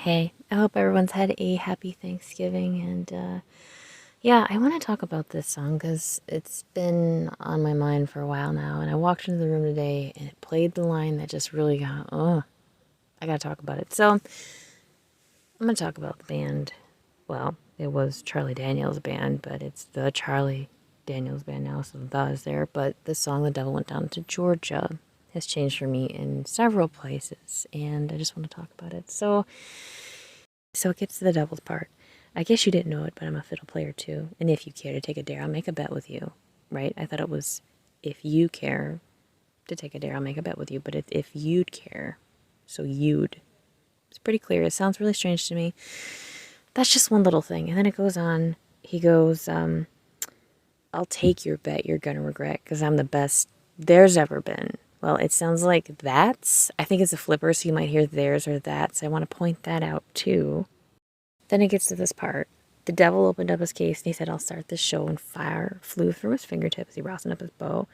Hey, I hope everyone's had a happy Thanksgiving. And yeah, I want to talk about this song because it's been on my mind for a while now. And I walked into the room today and it played the line that just really got, oh, I got to talk about it. So I'm going to talk about the band. Well, it was Charlie Daniels' band, but it's the Charlie Daniels band now, so the is there. But the song The Devil Went Down to Georgia has changed for me in several places, and I just want to talk about it. So it gets to the devil's part. I guess you didn't know it, but I'm a fiddle player too. And if you care to take a dare, I'll make a bet with you, right? I thought it was if you care to take a dare, I'll make a bet with you. But if you'd care, so you'd. It's pretty clear. It sounds really strange to me. That's just one little thing. And then it goes on. He goes, I'll take your bet you're going to regret because I'm the best there's ever been. Well, it sounds like that's. I think it's a flipper, so you might hear theirs or that's. I want to point that out too. Then it gets to this part. The devil opened up his case and he said, I'll start this show, and fire flew through his fingertips. He roused up his bow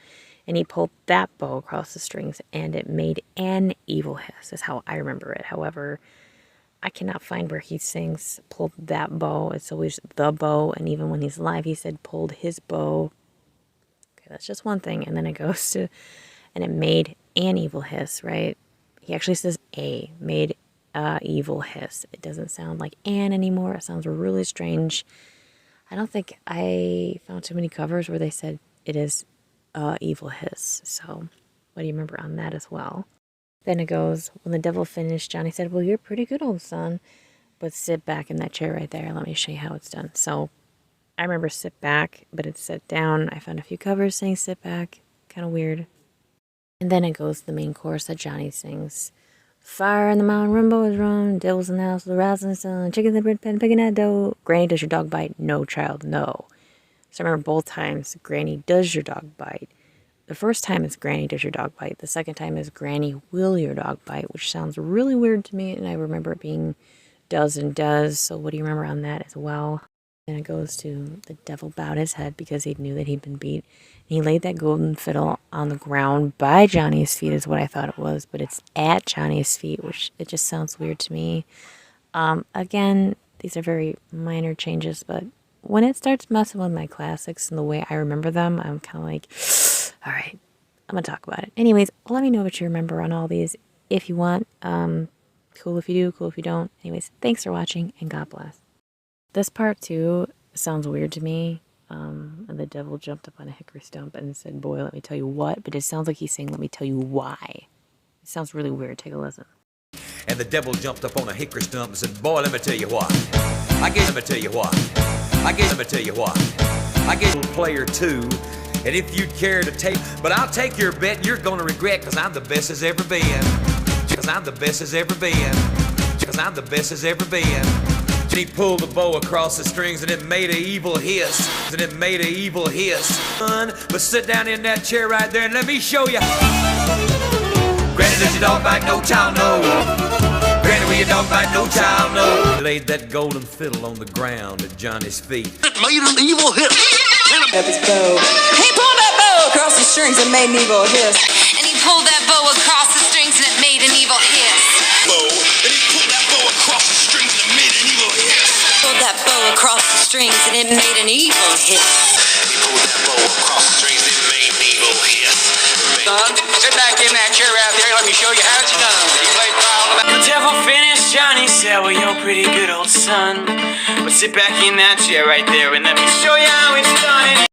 and he pulled that bow across the strings and it made an evil hiss, is how I remember it. However, I cannot find where he sings pulled that bow. It's always the bow, and even when he's live, he said pulled his bow. Okay, that's just one thing. And then it goes to, and it made an evil hiss, right? He actually says a, made a evil hiss. It doesn't sound like an anymore. It sounds really strange. I don't think I found too many covers where they said it is a evil hiss. So what do you remember on that as well? Then it goes, when the devil finished, Johnny said, well, you're pretty good, old son, but sit back in that chair right there. Let me show you how it's done. So I remember sit back, but it's sit down. I found a few covers saying sit back. Kind of weird. And then it goes to the main chorus that Johnny sings. Fire in the mountain, rainbows run, devils in the house, the rising sun, chicken in the bread pan, picking that dough. Granny, does your dog bite? No, child, no. So I remember both times, Granny, does your dog bite? The first time is Granny, does your dog bite? The second time is Granny, will your dog bite? Which sounds really weird to me, and I remember it being does and does. So what do you remember on that as well? And it goes to the devil bowed his head because he knew that he'd been beat. And he laid that golden fiddle on the ground by Johnny's feet is what I thought it was, but it's at Johnny's feet, which it just sounds weird to me. Again, these are very minor changes, but when it starts messing with my classics and the way I remember them, I'm kind of like, all right, I'm going to talk about it. Anyways, let me know what you remember on all these if you want. Cool if you do, cool if you don't. Anyways, thanks for watching, and God bless. This part, too, sounds weird to me. And the devil jumped up on a hickory stump and said, boy, let me tell you what. But it sounds like he's saying, let me tell you why. It sounds really weird. Take a listen. And the devil jumped up on a hickory stump and said, boy, let me tell you what. I guess let me tell you what. I guess let me tell you what. I guess player two. And if you'd care to take, but I'll take your bet you're going to regret, because I'm the best as ever been. Because I'm the best as ever been. Because I'm the best as ever been. And he pulled the bow across the strings and it made an evil hiss. And it made an evil hiss. But sit down in that chair right there and let me show you. Granny, does your dog bite? No, child, no. Granny, will your dog bite? No, child, no. He laid that golden fiddle on the ground at Johnny's feet. It made an evil hiss. Up his bow. He pulled that bow across the strings and made an evil hiss. And he pulled that bow across the strings and it made an evil hiss. And he pulled that bow across the strings and it made an evil hiss. Pulled that bow across the strings and it made an evil hiss. He pulled that bow across the strings and it made an evil hiss. Son, sit back in that chair out there. Let me show you how it's done. He played trial. The devil finished, Johnny said, well, you're pretty good, old son. But sit back in that chair right there and let me show you how it's done.